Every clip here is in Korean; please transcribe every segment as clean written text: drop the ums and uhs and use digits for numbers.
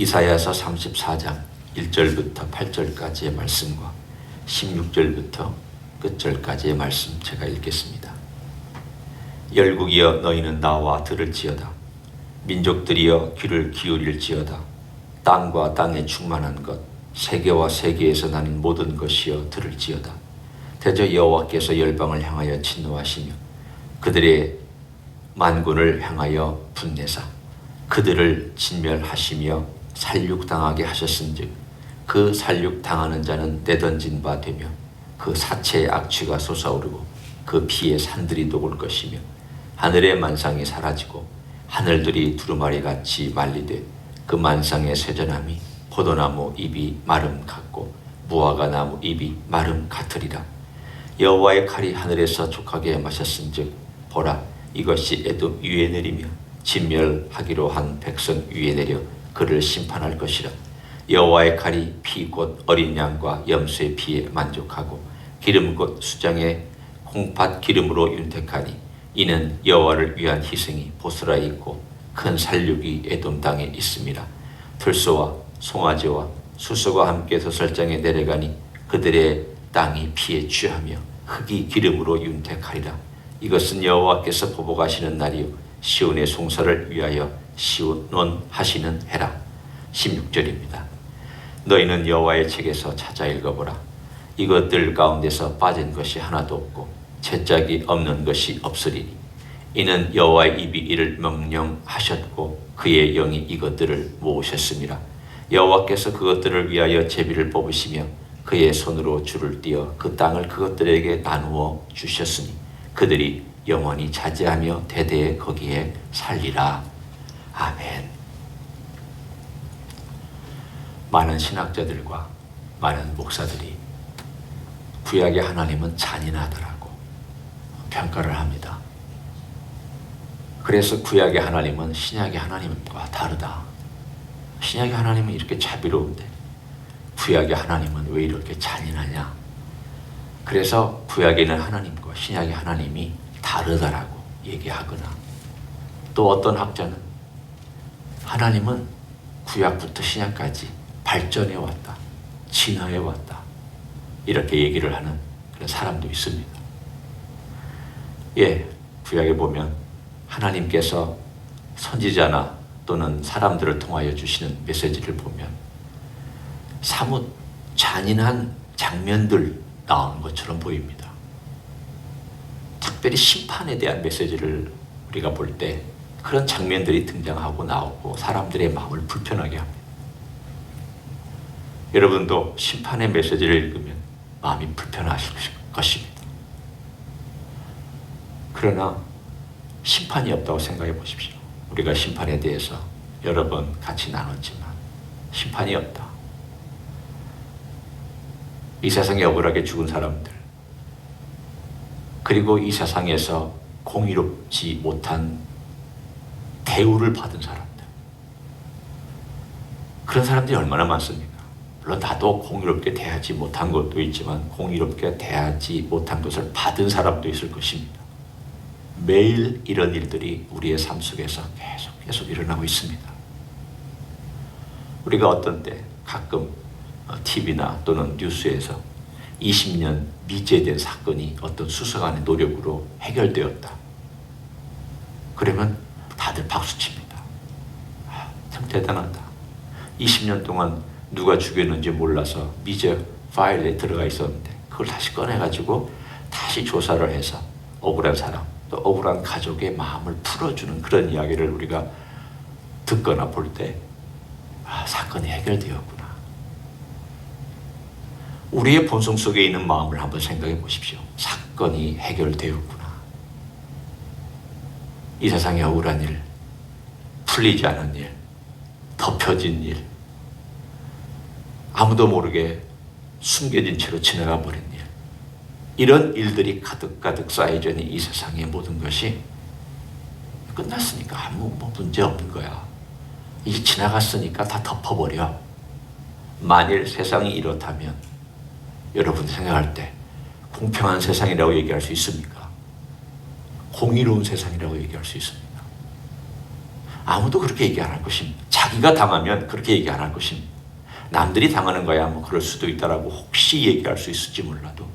이사야서 34장 1절부터 8절까지의 말씀과 16절부터 끝절까지의 말씀 제가 읽겠습니다. 열국이여 너희는 나와 들을지어다. 민족들이여 귀를 기울일지어다. 땅과 땅에 충만한 것, 세계와 세계에서 나는 모든 것이여 들을지어다. 대저 여호와께서 열방을 향하여 진노하시며 그들의 만군을 향하여 분내사 그들을 진멸하시며 살육당하게 하셨은즉 그 살육당하는 자는 내던진 바 되며 그 사체의 악취가 솟아오르고 그 피의 산들이 녹을 것이며 하늘의 만상이 사라지고 하늘들이 두루마리같이 말리되 그 만상의 쇠전함이 포도나무 잎이 마름 같고 무화과 나무 잎이 마름 같으리라. 여호와의 칼이 하늘에서 족하게 마셨은즉 보라 이것이 에돔 위에 내리며 진멸하기로 한 백성 위에 내려 그를 심판할 것이라. 여호와의 칼이 피 곧 어린 양과 염소의 피에 만족하고 기름 곧 수장의 콩팥 기름으로 윤택하니 이는 여호와를 위한 희생이 보스라에 있고 큰 살육이 에돔 땅에 있음이라. 들소와 송아지와 수소가 함께 도살장에 내려가니 그들의 땅이 피에 취하며 흙이 기름으로 윤택하리라. 이것은 여호와께서 보복하시는 날이요 시온의 송사를 위하여 시온하시는 해라. 16절입니다. 너희는 여호와의 책에서 찾아 읽어보라. 이것들 가운데서 빠진 것이 하나도 없고 채짝이 없는 것이 없으리니 이는 여호와의 입이 이를 명령하셨고 그의 영이 이것들을 모으셨음이라. 여호와께서 그것들을 위하여 제비를 뽑으시며 그의 손으로 줄을 띄어 그 땅을 그것들에게 나누어 주셨으니 그들이 영원히 차지하며 대대에 거기에 살리라. 아멘. 많은 신학자들과 많은 목사들이 구약의 하나님은 잔인하더라고 평가를 합니다. 그래서 구약의 하나님은 신약의 하나님과 다르다. 신약의 하나님은 이렇게 자비로운데 구약의 하나님은 왜 이렇게 잔인하냐. 그래서 구약에 있는 하나님과 신약의 하나님이 다르다라고 얘기하거나 또 어떤 학자는 하나님은 구약부터 신약까지 발전해 왔다. 진화해 왔다. 이렇게 얘기를 하는 그런 사람도 있습니다. 예, 구약에 보면 하나님께서 선지자나 또는 사람들을 통하여 주시는 메시지를 보면 사뭇 잔인한 장면들 나오는 것처럼 보입니다. 특별히 심판에 대한 메시지를 우리가 볼 때 그런 장면들이 등장하고 나오고 사람들의 마음을 불편하게 합니다. 여러분도 심판의 메시지를 읽으면 마음이 불편하실 것입니다. 그러나 심판이 없다고 생각해 보십시오. 우리가 심판에 대해서 여러 번 같이 나눴지만 심판이 없다. 이 세상에 억울하게 죽은 사람들, 그리고 이 세상에서 공의롭지 못한 대우를 받은 사람들, 그런 사람들이 얼마나 많습니까? 물론 나도 공의롭게 대하지 못한 것도 있지만 공의롭게 대하지 못한 것을 받은 사람도 있을 것입니다. 매일 이런 일들이 우리의 삶 속에서 계속 일어나고 있습니다. 우리가 어떤 때 가끔 TV나 또는 뉴스에서 20년 미제된 사건이 어떤 수사관의 노력으로 해결되었다. 그러면 다들 박수칩니다. 참 대단하다. 20년 동안 누가 죽였는지 몰라서 미제 파일에 들어가 있었는데 그걸 다시 꺼내가지고 다시 조사를 해서 억울한 사람 또 억울한 가족의 마음을 풀어주는 그런 이야기를 우리가 듣거나 볼 때 사건이 해결되었구나. 우리의 본성 속에 있는 마음을 한번 생각해 보십시오. 사건이 해결되었구나. 이 세상의 억울한 일, 풀리지 않은 일, 덮여진 일, 아무도 모르게 숨겨진 채로 지나가 버린 일, 이런 일들이 가득가득 쌓여져니 이 세상의 모든 것이 끝났으니까 아무 문제 없는 거야. 이제 지나갔으니까 다 덮어버려. 만일 세상이 이렇다면 여러분 생각할 때 공평한 세상이라고 얘기할 수 있습니까? 공의로운 세상이라고 얘기할 수 있습니다. 아무도 그렇게 얘기 안 할 것입니다. 자기가 당하면 그렇게 얘기 안 할 것입니다. 남들이 당하는 거야 뭐 그럴 수도 있다라고 혹시 얘기할 수 있을지 몰라도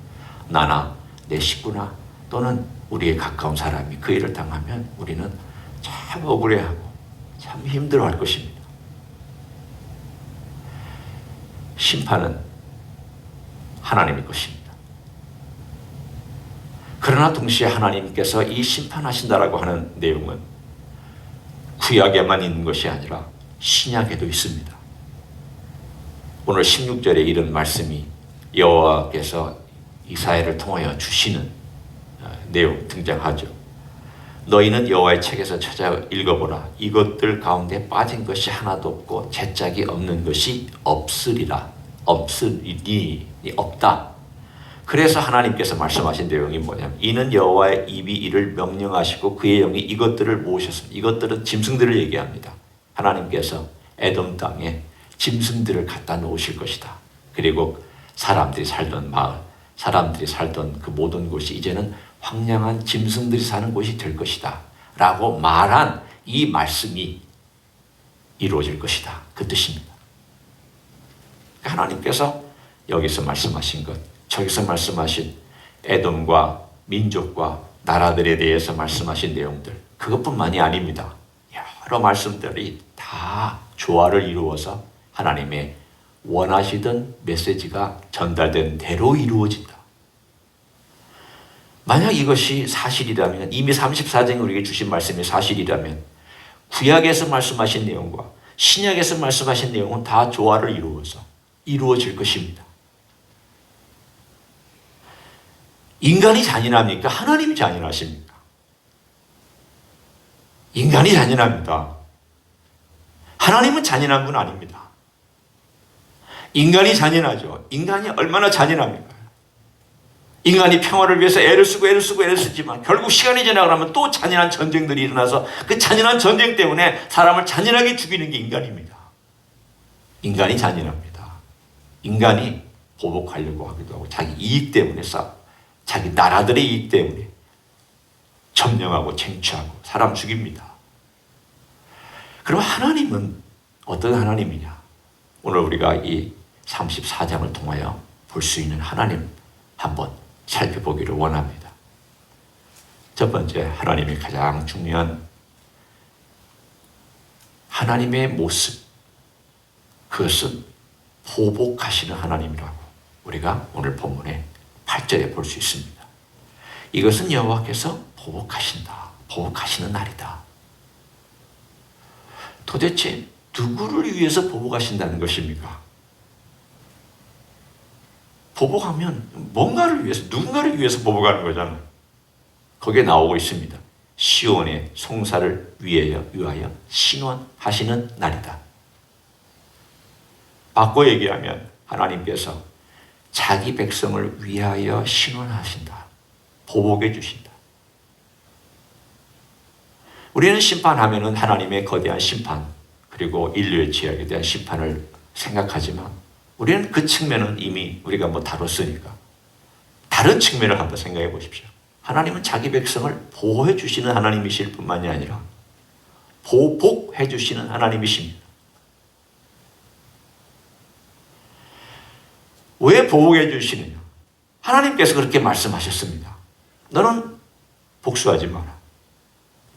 나나 내 식구나 또는 우리의 가까운 사람이 그 일을 당하면 우리는 참 억울해하고 참 힘들어할 것입니다. 심판은 하나님의 것입니다. 그러나 동시에 하나님께서 이 심판하신다라고 하는 내용은 구약에만 있는 것이 아니라 신약에도 있습니다. 오늘 16절에 이런 말씀이 여호와께서 이사야를 통하여 주시는 내용 등장하죠. 너희는 여호와의 책에서 찾아 읽어보라. 이것들 가운데 빠진 것이 하나도 없고 제짝이 없는 것이 없으리라. 없으리니 없다. 그래서 하나님께서 말씀하신 내용이 뭐냐면 이는 여호와의 입이 이를 명령하시고 그의 영이 이것들을 모으셨습니다. 이것들은 짐승들을 얘기합니다. 하나님께서 에돔 땅에 짐승들을 갖다 놓으실 것이다. 그리고 사람들이 살던 마을, 사람들이 살던 그 모든 곳이 이제는 황량한 짐승들이 사는 곳이 될 것이다 라고 말한 이 말씀이 이루어질 것이다. 그 뜻입니다. 하나님께서 여기서 말씀하신 것, 저기서 말씀하신 에돔과 민족과 나라들에 대해서 말씀하신 내용들, 그것뿐만이 아닙니다. 여러 말씀들이 다 조화를 이루어서 하나님의 원하시던 메시지가 전달된 대로 이루어진다. 만약 이것이 사실이라면, 이미 34장에 우리에게 주신 말씀이 사실이라면 구약에서 말씀하신 내용과 신약에서 말씀하신 내용은 다 조화를 이루어서 이루어질 것입니다. 인간이 잔인합니까? 하나님이 잔인하십니까? 인간이 잔인합니다. 하나님은 잔인한 분 아닙니다. 인간이 잔인하죠. 인간이 얼마나 잔인합니까? 인간이 평화를 위해서 애를 쓰지만 결국 시간이 지나가면 또 잔인한 전쟁들이 일어나서 그 잔인한 전쟁 때문에 사람을 잔인하게 죽이는 게 인간입니다. 인간이 잔인합니다. 인간이 보복하려고 하기도 하고 자기 이익 때문에 자기 나라들의 이익 때문에 점령하고 쟁취하고 사람 죽입니다. 그럼 하나님은 어떤 하나님이냐? 오늘 우리가 이 34장을 통하여 볼 수 있는 하나님 한번 살펴보기를 원합니다. 첫 번째, 하나님의 가장 중요한 하나님의 모습, 그것은 보복하시는 하나님이라고 우리가 오늘 본문의 8절에 볼 수 있습니다. 이것은 여호와께서 보복하신다. 보복하시는 날이다. 도대체 누구를 위해서 보복하신다는 것입니까? 보복하면 뭔가를 위해서, 누군가를 위해서 보복하는 거잖아요. 거기에 나오고 있습니다. 시온의 송사를 위하여 신원하시는 날이다. 바꿔 얘기하면 하나님께서 자기 백성을 위하여 신원하신다. 보복해 주신다. 우리는 심판하면은 하나님의 거대한 심판, 그리고 인류의 죄악에 대한 심판을 생각하지만 우리는 그 측면은 이미 우리가 다뤘으니까 다른 측면을 한번 생각해 보십시오. 하나님은 자기 백성을 보호해 주시는 하나님이실 뿐만이 아니라 보복해 주시는 하나님이십니다. 왜 보복해 주시느냐? 하나님께서 그렇게 말씀하셨습니다. 너는 복수하지 마라.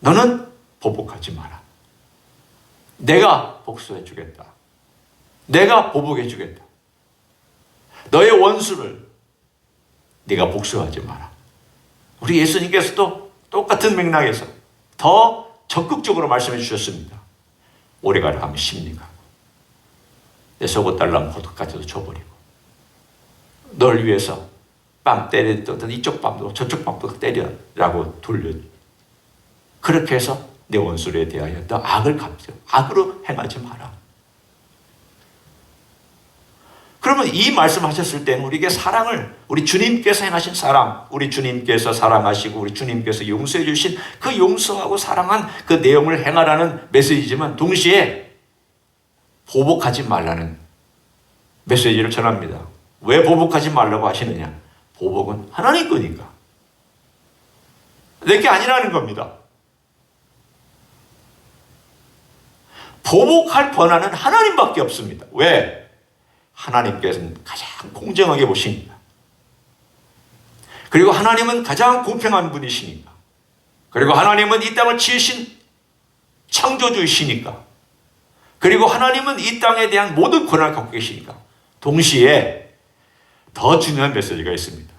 너는 보복하지 마라. 내가 복수해 주겠다. 내가 보복해 주겠다. 너의 원수를 네가 복수하지 마라. 우리 예수님께서도 똑같은 맥락에서 더 적극적으로 말씀해 주셨습니다. 오래가라 하면 심리가 내 속옷 달라면 호떡까지도 줘버리고 널 위해서 뺨 때리던 이쪽 뺨도 저쪽 뺨도 때려라고 돌려. 그렇게 해서 내 원수에 대하여 너 악을 갚죠. 악으로 행하지 마라. 그러면 이 말씀하셨을 때는 우리에게 사랑을, 우리 주님께서 행하신 사랑, 우리 주님께서 사랑하시고 우리 주님께서 용서해 주신 그 용서하고 사랑한 그 내용을 행하라는 메시지지만 동시에 보복하지 말라는 메시지를 전합니다. 왜 보복하지 말라고 하시느냐? 보복은 하나님 거니까. 내게 아니라는 겁니다. 보복할 권한은 하나님밖에 없습니다. 왜? 하나님께서는 가장 공정하게 보시니까. 그리고 하나님은 가장 공평한 분이시니까. 그리고 하나님은 이 땅을 지으신 창조주이시니까. 그리고 하나님은 이 땅에 대한 모든 권한을 갖고 계시니까. 동시에 더 중요한 메시지가 있습니다.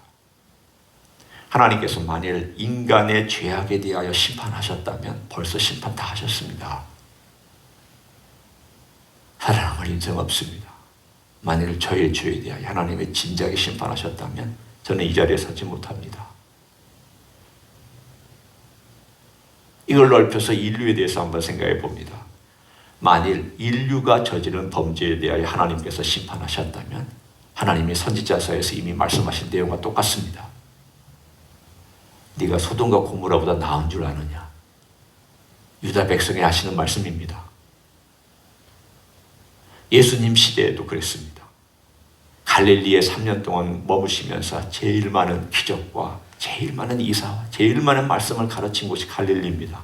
하나님께서 만일 인간의 죄악에 대하여 심판하셨다면 벌써 심판 다 하셨습니다. 살아남을 인생 없습니다. 만일 저의 죄에 대하여 하나님의 진작에 심판하셨다면 저는 이 자리에 서지 못합니다. 이걸 넓혀서 인류에 대해서 한번 생각해 봅니다. 만일 인류가 저지른 범죄에 대하여 하나님께서 심판하셨다면 하나님이 선지자서에서 이미 말씀하신 내용과 똑같습니다. 네가 소돔과 고모라보다 나은 줄 아느냐? 유다 백성이 하시는 말씀입니다. 예수님 시대에도 그랬습니다. 갈릴리에 3년 동안 머무시면서 제일 많은 기적과 제일 많은 이사와 제일 많은 말씀을 가르친 곳이 갈릴리입니다.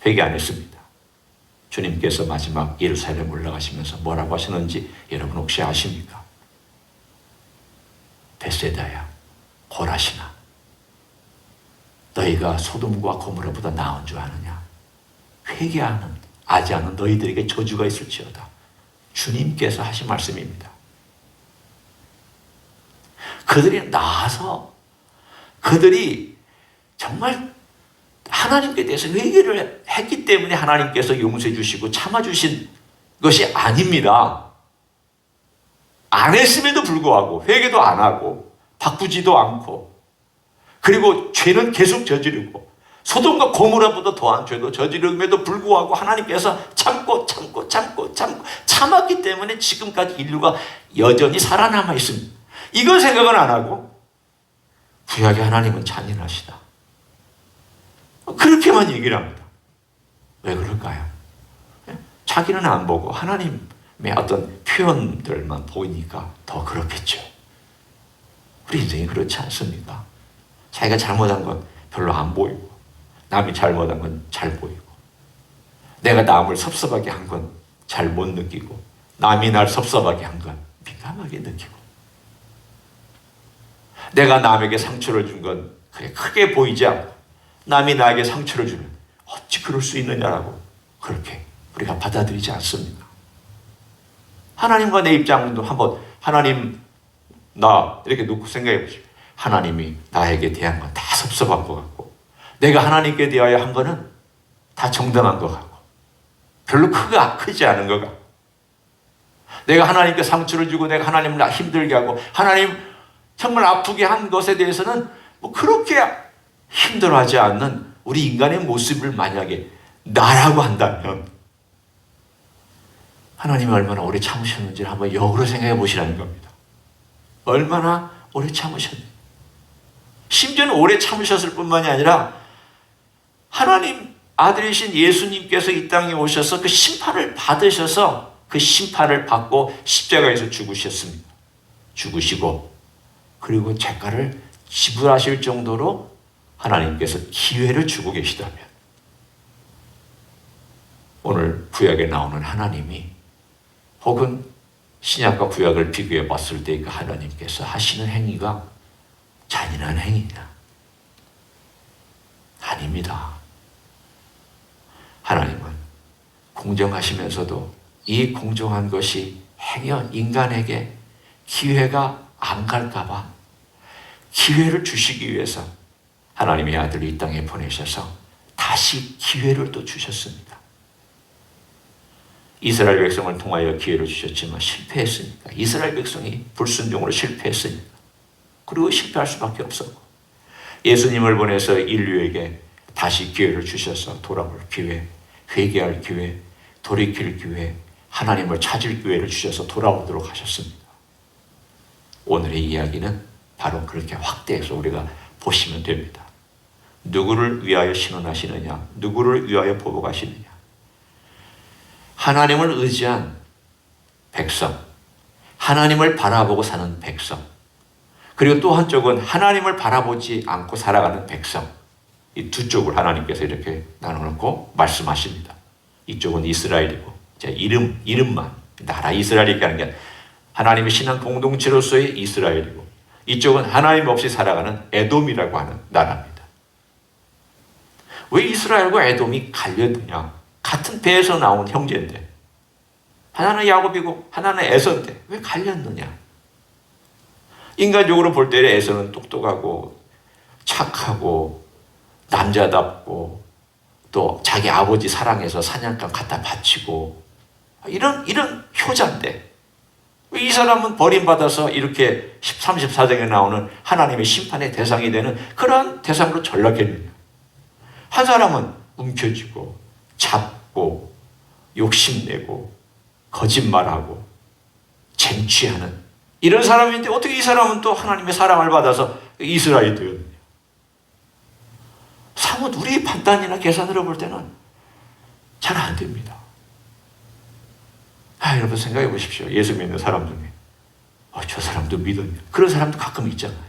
회개 안 했습니다. 주님께서 마지막 예루살렘 올라가시면서 뭐라고 하시는지 여러분 혹시 아십니까? 베세다야, 고라시나, 너희가 소돔과 고모라보다 나은 줄 아느냐? 회개하는 아지 않은 너희들에게 저주가 있을지어다. 주님께서 하신 말씀입니다. 그들이 나와서 그들이 정말 하나님께 대해서 회개를 했기 때문에 하나님께서 용서해 주시고 참아주신 것이 아닙니다. 안 했음에도 불구하고 회개도 안 하고 바꾸지도 않고 그리고 죄는 계속 저지르고 소돔과 고모라보다 더한 죄도 저지름에도 불구하고 하나님께서 참았기 때문에 지금까지 인류가 여전히 살아남아 있습니다. 이걸 생각은 안 하고 구약의 하나님은 잔인하시다. 그렇게만 얘기를 합니다. 왜 그럴까요? 자기는 안 보고 하나님의 어떤 표현들만 보이니까 더 그렇겠죠. 우리 인생이 그렇지 않습니까? 자기가 잘못한 건 별로 안 보이고 남이 잘못한 건 잘 보이고 내가 남을 섭섭하게 한 건 잘 못 느끼고 남이 날 섭섭하게 한 건 민감하게 느끼고 내가 남에게 상처를 준 건 그게 크게 보이지 않고 남이 나에게 상처를 주면 어찌 그럴 수 있느냐라고 그렇게 우리가 받아들이지 않습니다. 하나님과 내 입장도 한번 하나님 나 이렇게 놓고 생각해 보시오. 하나님이 나에게 대한 건 다 섭섭한 것 같고 내가 하나님께 대하여 한 거는 다 정당한 것 같고 별로 크지 않은 것 같고 내가 하나님께 상처를 주고 내가 하나님을 힘들게 하고 하나님 정말 아프게 한 것에 대해서는 뭐 그렇게 힘들어하지 않는 우리 인간의 모습을 만약에 나라고 한다면 하나님이 얼마나 오래 참으셨는지를 한번 역으로 생각해 보시라는 겁니다. 얼마나 오래 참으셨는지. 심지어는 오래 참으셨을 뿐만이 아니라 하나님 아들이신 예수님께서 이 땅에 오셔서 그 심판을 받으셔서 그 심판을 받고 십자가에서 죽으셨습니다. 죽으시고 그리고 죄가를 지불하실 정도로 하나님께서 기회를 주고 계시다면 오늘 구약에 나오는 하나님이 혹은 신약과 구약을 비교해 봤을 때 그 하나님께서 하시는 행위가 잔인한 행위냐? 아닙니다. 하나님은 공정하시면서도 이 공정한 것이 행여 인간에게 기회가 안 갈까 봐 기회를 주시기 위해서 하나님의 아들을 이 땅에 보내셔서 다시 기회를 또 주셨습니다. 이스라엘 백성을 통하여 기회를 주셨지만 실패했으니까 이스라엘 백성이 불순종으로 실패했으니까 그리고 실패할 수밖에 없었고 예수님을 보내서 인류에게 다시 기회를 주셔서 돌아올 기회, 회개할 기회, 돌이킬 기회, 하나님을 찾을 기회를 주셔서 돌아오도록 하셨습니다. 오늘의 이야기는 바로 그렇게 확대해서 우리가 보시면 됩니다. 누구를 위하여 신원하시느냐? 누구를 위하여 보복하시느냐? 하나님을 의지한 백성, 하나님을 바라보고 사는 백성, 그리고 또 한쪽은 하나님을 바라보지 않고 살아가는 백성, 이 두 쪽을 하나님께서 이렇게 나눠놓고 말씀하십니다. 이쪽은 이스라엘이고, 이름만 나라 이스라엘이라는 게 아니라 하나님의 신앙 공동체로서의 이스라엘이고, 이쪽은 하나님 없이 살아가는 에돔이라고 하는 나라입니다. 왜 이스라엘과 에돔이 갈렸느냐? 같은 배에서 나온 형제인데, 하나는 야곱이고 하나는 에서인데 왜 갈렸느냐? 인간적으로 볼 때 에서는 똑똑하고 착하고 남자답고 또 자기 아버지 사랑해서 사냥감 갖다 바치고 이런 효자인데, 왜 이 사람은 버림받아서 이렇게 34장에 나오는 하나님의 심판의 대상이 되는 그러한 대상으로 전락했느냐? 한 사람은 움켜쥐고 잡고 욕심내고 거짓말하고 쟁취하는 이런 사람인데, 어떻게 이 사람은 또 하나님의 사랑을 받아서 이스라엘이 되었느냐? 사뭇 우리의 판단이나 계산으로 볼 때는 잘 안 됩니다. 여러분 생각해 보십시오. 예수 믿는 사람 중에 저 사람도 믿었냐? 그런 사람도 가끔 있잖아요.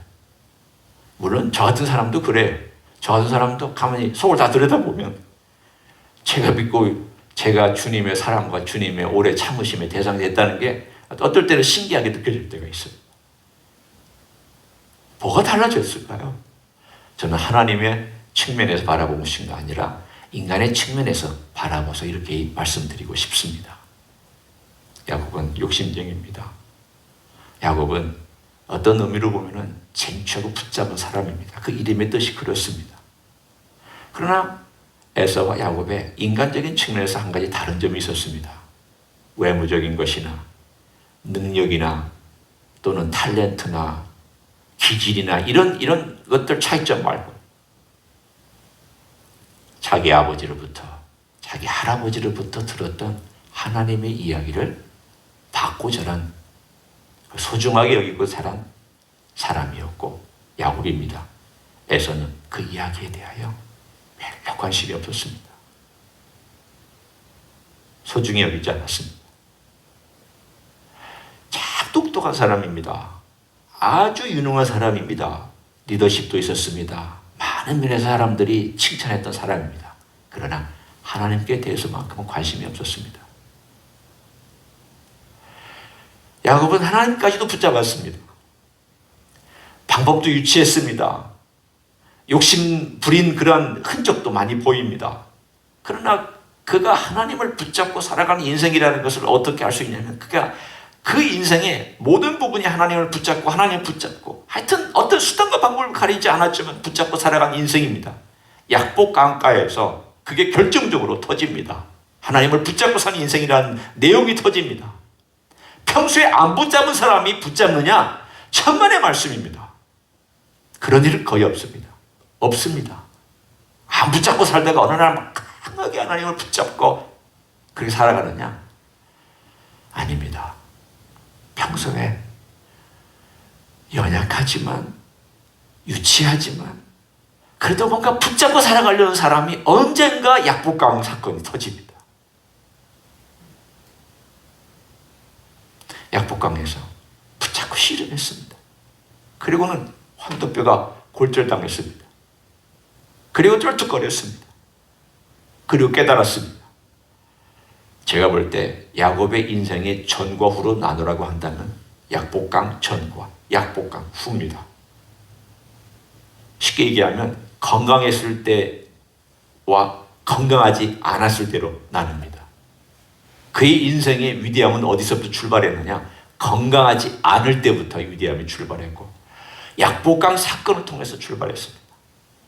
물론 저 같은 사람도 그래요. 저 같은 사람도 가만히 속을 다 들여다보면 제가 믿고 제가 주님의 사랑과 주님의 오래 참으심의 대상이 됐다는 게 어떨 때는 신기하게 느껴질 때가 있어요. 뭐가 달라졌을까요? 저는 하나님의 측면에서 바라본 것이 아니라 인간의 측면에서 바라봐서 이렇게 말씀드리고 싶습니다. 야곱은 욕심쟁이입니다. 야곱은 어떤 의미로 보면 쟁취하고 붙잡은 사람입니다. 그 이름의 뜻이 그렇습니다. 그러나 에서와 야곱의 인간적인 측면에서 한 가지 다른 점이 있었습니다. 외모적인 것이나 능력이나 또는 탤런트나 기질이나 이런 것들 차이점 말고 자기 아버지로부터 자기 할아버지로부터 들었던 하나님의 이야기를 받고 자란, 소중하게 여기고 자란 사람이었고 야곱입니다. 에서는 그 이야기에 대하여 별로 관심이 없었습니다. 소중히 여기지 않았습니다. 참 똑똑한 사람입니다. 아주 유능한 사람입니다. 리더십도 있었습니다. 많은 면에서 사람들이 칭찬했던 사람입니다. 그러나 하나님께 대해서만큼은 관심이 없었습니다. 야곱은 하나님까지도 붙잡았습니다. 방법도 유치했습니다. 욕심 부린 그런 흔적도 많이 보입니다. 그러나 그가 하나님을 붙잡고 살아가는 인생이라는 것을 어떻게 알 수 있냐면, 그가 그 인생의 모든 부분이 하나님을 붙잡고 하나님을 붙잡고 하여튼 어떤 수단과 방법을 가리지 않았지만 붙잡고 살아가는 인생입니다. 약복 강가에서 그게 결정적으로 터집니다. 하나님을 붙잡고 사는 인생이라는 내용이 터집니다. 평소에 안 붙잡은 사람이 붙잡느냐? 천만의 말씀입니다. 그런 일은 거의 없습니다. 없습니다. 안 붙잡고 살다가 어느 날 강하게 하나님을 붙잡고 그렇게 살아가느냐? 아닙니다. 평소에 연약하지만 유치하지만 그래도 뭔가 붙잡고 살아가려는 사람이 언젠가 약복강 사건이 터집니다. 약복강에서 붙잡고 씨름했습니다. 그리고는 황토뼈가 골절당했습니다. 그리고 쩔뚝거렸습니다. 그리고 깨달았습니다. 제가 볼 때 야곱의 인생의 전과 후로 나누라고 한다면 약복강 전과 약복강 후입니다. 쉽게 얘기하면 건강했을 때와 건강하지 않았을 때로 나눕니다. 그의 인생의 위대함은 어디서부터 출발했느냐? 건강하지 않을 때부터 위대함이 출발했고 약복강 사건을 통해서 출발했습니다.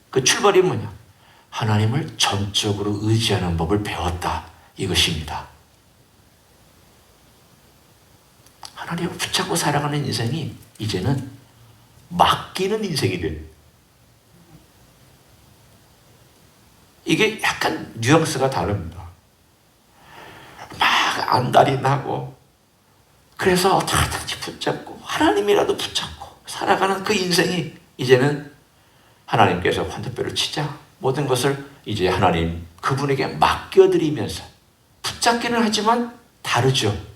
그 출발이 뭐냐? 하나님을 전적으로 의지하는 법을 배웠다. 이것입니다. 하나님을 붙잡고 살아가는 인생이 이제는 맡기는 인생이 된, 이게 약간 뉘앙스가 다릅니다. 막 안달이 나고 그래서 어떻게든지 붙잡고 하나님이라도 붙잡고 살아가는 그 인생이 이제는 하나님께서 환도뼈를 치자 모든 것을 이제 하나님 그분에게 맡겨드리면서, 붙잡기는 하지만 다르죠.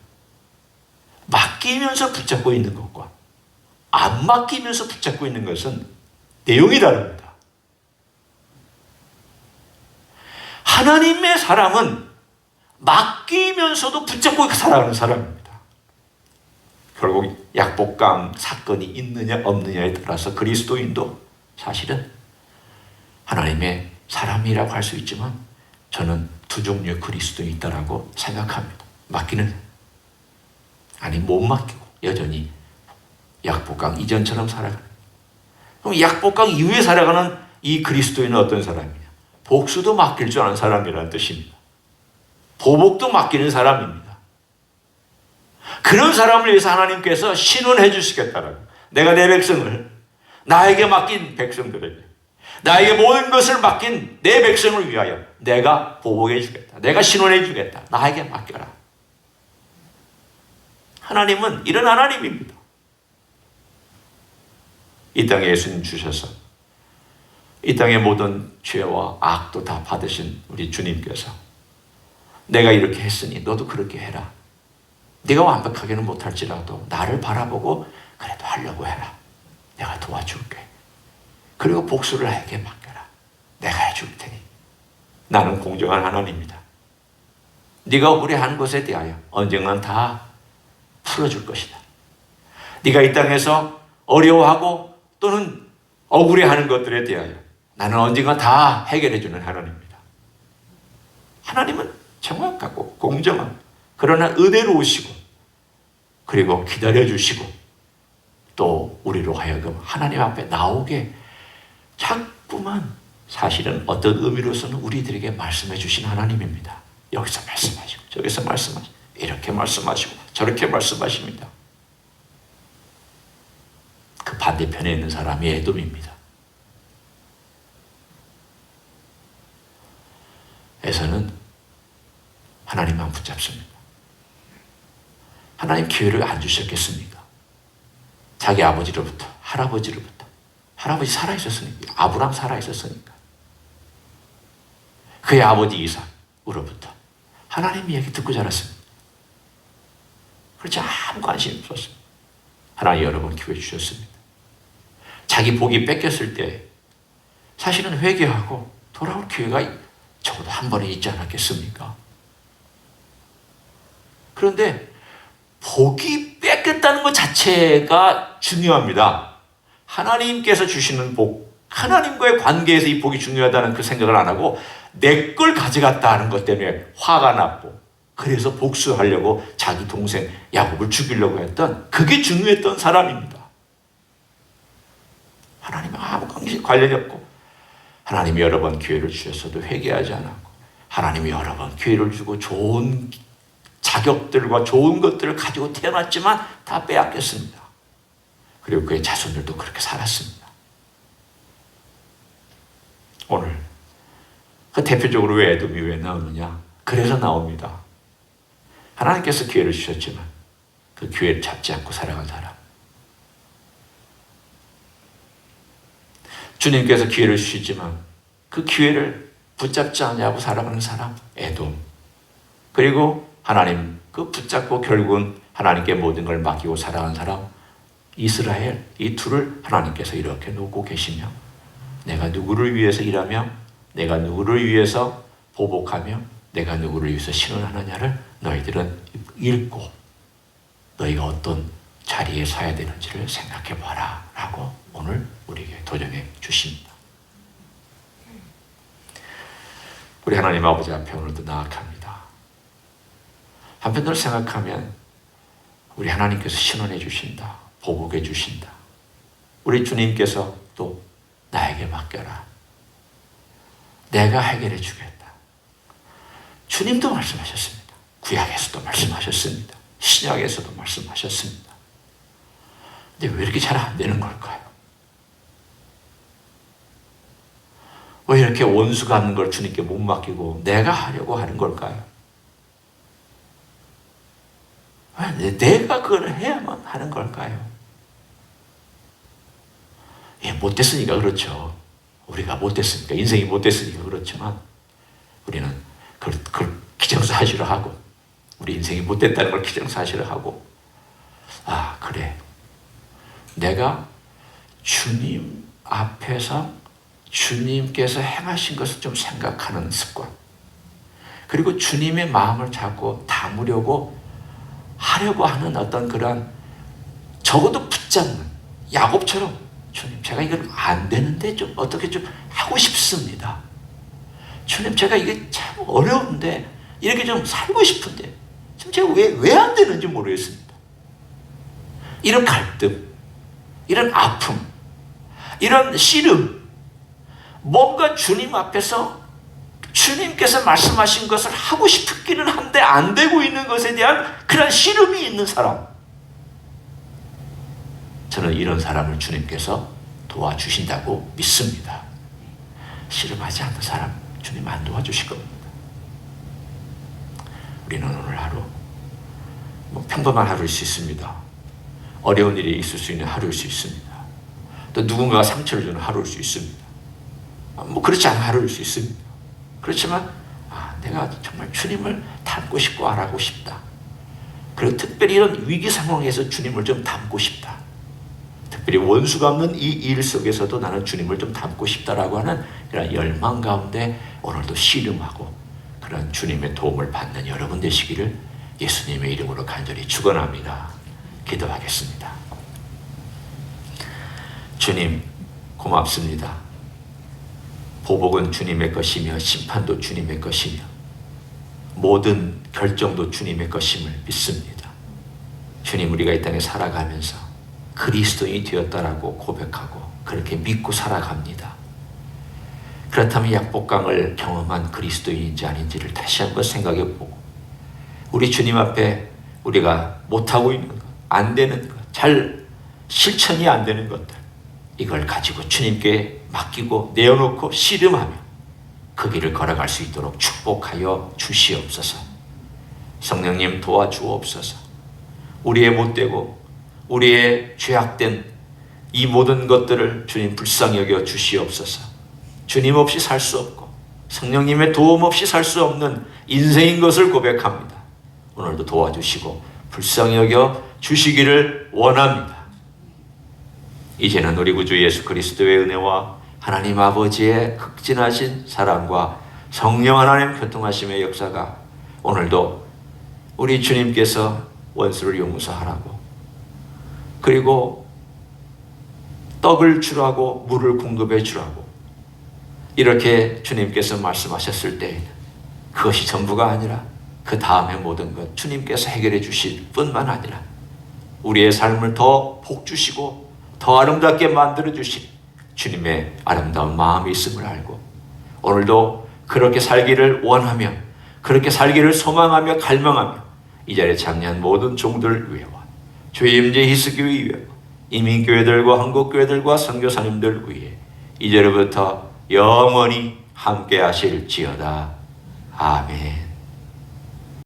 맡기면서 붙잡고 있는 것과 안 맡기면서 붙잡고 있는 것은 내용이 다릅니다. 하나님의 사람은 맡기면서도 붙잡고 살아가는 사람입니다. 결국 약복강 사건이 있느냐 없느냐에 따라서 그리스도인도 사실은 하나님의 사람이라고 할 수 있지만 저는 두 종류의 그리스도인이 있다라고 생각합니다. 맡기는, 아니 못 맡기고 여전히 약복강 이전처럼 살아가는. 그럼 약복강 이후에 살아가는 이 그리스도인은 어떤 사람이냐? 복수도 맡길 줄 아는 사람이라는 뜻입니다. 보복도 맡기는 사람입니다. 그런 사람을 위해서 하나님께서 신원해 주시겠다라고. 내가 내 백성을, 나에게 맡긴 백성들에게, 나에게 모든 것을 맡긴 내 백성을 위하여 내가 보복해 주겠다. 내가 신원해 주겠다. 나에게 맡겨라. 하나님은 이런 하나님입니다. 이 땅에 예수님 주셔서 이 땅의 모든 죄와 악도 다 받으신 우리 주님께서 내가 이렇게 했으니 너도 그렇게 해라. 네가 완벽하게는 못할지라도 나를 바라보고 그래도 하려고 해라. 내가 도와줄게. 그리고 복수를 나에게 맡겨라. 내가 해줄 테니. 나는 공정한 하나님이다. 네가 억울해하는 것에 대하여 언젠간 다 풀어줄 것이다. 네가 이 땅에서 어려워하고 또는 억울해하는 것들에 대하여 나는 언젠가 다 해결해주는 하나님입니다. 하나님은 정확하고 공정한, 그러나 은혜로우시고 그리고 기다려주시고 또 우리로 하여금 하나님 앞에 나오게 자꾸만 사실은 어떤 의미로서는 우리들에게 말씀해 주신 하나님입니다. 여기서 말씀하시고 저기서 말씀하시고 이렇게 말씀하시고 저렇게 말씀하십니다. 그 반대편에 있는 사람이 에돔입니다. 에서는 하나님만 붙잡습니다. 하나님 기회를 안 주셨겠습니까? 자기 아버지로부터, 할아버지로부터. 할아버지 살아있었으니까. 아브람 살아있었으니까. 그의 아버지 이삭으로부터 하나님 이야기 듣고 자랐습니다. 그렇지 아무 관심이 없었습니다. 하나님 여러 번 기회 주셨습니다. 자기 복이 뺏겼을 때 사실은 회개하고 돌아올 기회가 적어도 한 번은 있지 않았겠습니까? 그런데 복이 뺏겼다는 것 자체가 중요합니다. 하나님께서 주시는 복, 하나님과의 관계에서 이 복이 중요하다는 그 생각을 안 하고 내 걸 가져갔다 하는 것 때문에 화가 났고 그래서 복수하려고 자기 동생 야곱을 죽이려고 했던, 그게 중요했던 사람입니다. 하나님과 아무 관련이 없고 하나님이 여러 번 기회를 주셨어도 회개하지 않았고 하나님이 여러 번 기회를 주고 좋은 자격들과 좋은 것들을 가지고 태어났지만 다 빼앗겼습니다. 그리고 그의 자손들도 그렇게 살았습니다. 오늘 그 대표적으로 왜 에돔이 왜 나오느냐? 그래서 나옵니다. 하나님께서 기회를 주셨지만 그 기회를 잡지 않고 살아간 사람. 주님께서 기회를 주시지만 그 기회를 붙잡지 않냐고 살아가는 사람, 에돔. 그리고 하나님 그 붙잡고 결국은 하나님께 모든 걸 맡기고 살아간 사람, 이스라엘. 이 둘을 하나님께서 이렇게 놓고 계시며 내가 누구를 위해서 일하며 내가 누구를 위해서 보복하며 내가 누구를 위해서 신원하느냐를 너희들은 읽고 너희가 어떤 자리에 서야 되는지를 생각해 봐라 라고 오늘 우리에게 도전해 주십니다. 우리 하나님 아버지 앞에 오늘도 나아갑니다. 한편으로 생각하면 우리 하나님께서 신원해 주신다, 보복해 주신다. 우리 주님께서 또 나에게 맡겨라, 내가 해결해 주겠다. 주님도 말씀하셨습니다. 구약에서도 말씀하셨습니다. 신약에서도 말씀하셨습니다. 근데 왜 이렇게 잘 안 되는 걸까요? 왜 이렇게 원수 갚는 걸 주님께 못 맡기고 내가 하려고 하는 걸까요? 왜 내가 그걸 해야만 하는 걸까요? 예, 못됐으니까 그렇죠. 우리가 못됐으니까, 인생이 못됐으니까 그렇지만 우리는 그걸 기정사실로 하고 우리 인생이 못됐다는 걸 기정사실로 하고 아 그래 내가 주님 앞에서 주님께서 행하신 것을 좀 생각하는 습관, 그리고 주님의 마음을 자꾸 담으려고 하려고 하는 어떤 그런 적어도 붙잡는 야곱처럼 주님 제가 이건 안 되는데 좀 어떻게 좀 하고 싶습니다. 주님 제가 이게 참 어려운데 이렇게 좀 살고 싶은데 지금 제가 왜 안 되는지 모르겠습니다. 이런 갈등, 이런 아픔, 이런 씨름, 뭔가 주님 앞에서 주님께서 말씀하신 것을 하고 싶기는 한데 안 되고 있는 것에 대한 그런 씨름이 있는 사람, 저는 이런 사람을 주님께서 도와주신다고 믿습니다. 씨름하지 않는 사람 주님 안 도와주실 겁니다. 우리는 오늘 하루 평범한 하루일 수 있습니다. 어려운 일이 있을 수 있는 하루일 수 있습니다. 또 누군가가 상처를 주는 하루일 수 있습니다. 그렇지 않은 하루일 수 있습니다. 그렇지만 내가 정말 주님을 닮고 싶고 알아가고 싶다. 그리고 특별히 이런 위기 상황에서 주님을 좀 닮고 싶다. 특별히 원수가 없는 이 일 속에서도 나는 주님을 좀 닮고 싶다라고 하는 그런 열망 가운데 오늘도 씨름하고 그런 주님의 도움을 받는 여러분 되시기를 예수님의 이름으로 간절히 축원합니다. 기도하겠습니다. 주님 고맙습니다. 보복은 주님의 것이며 심판도 주님의 것이며 모든 결정도 주님의 것임을 믿습니다. 주님 우리가 이 땅에 살아가면서 그리스도인이 되었다라고 고백하고 그렇게 믿고 살아갑니다. 그렇다면 약복강을 경험한 그리스도인인지 아닌지를 다시 한번 생각해보고 우리 주님 앞에 우리가 못하고 있는 것, 안 되는 것, 잘 실천이 안 되는 것들 이걸 가지고 주님께 맡기고 내어놓고 씨름하며 그 길을 걸어갈 수 있도록 축복하여 주시옵소서. 성령님 도와주옵소서. 우리의 못되고 우리의 죄악된 이 모든 것들을 주님 불쌍히 여겨 주시옵소서. 주님 없이 살 수 없고 성령님의 도움 없이 살 수 없는 인생인 것을 고백합니다. 오늘도 도와주시고 불쌍히 여겨 주시기를 원합니다. 이제는 우리 구주 예수 그리스도의 은혜와 하나님 아버지의 극진하신 사랑과 성령 하나님 교통하심의 역사가 오늘도 우리 주님께서 원수를 용서하라고 그리고 떡을 주라고 물을 공급해 주라고 이렇게 주님께서 말씀하셨을 때에는 그것이 전부가 아니라 그 다음의 모든 것 주님께서 해결해 주실 뿐만 아니라 우리의 삶을 더 복주시고 더 아름답게 만들어 주실 주님의 아름다운 마음이 있음을 알고 오늘도 그렇게 살기를 원하며 그렇게 살기를 소망하며 갈망하며 이 자리에 참여한 모든 종들을 위해와 주임제 히스교회 위해 이민교회들과 한국교회들과 선교사님들 위해 이제로부터 영원히 함께 하실지어다. 아멘.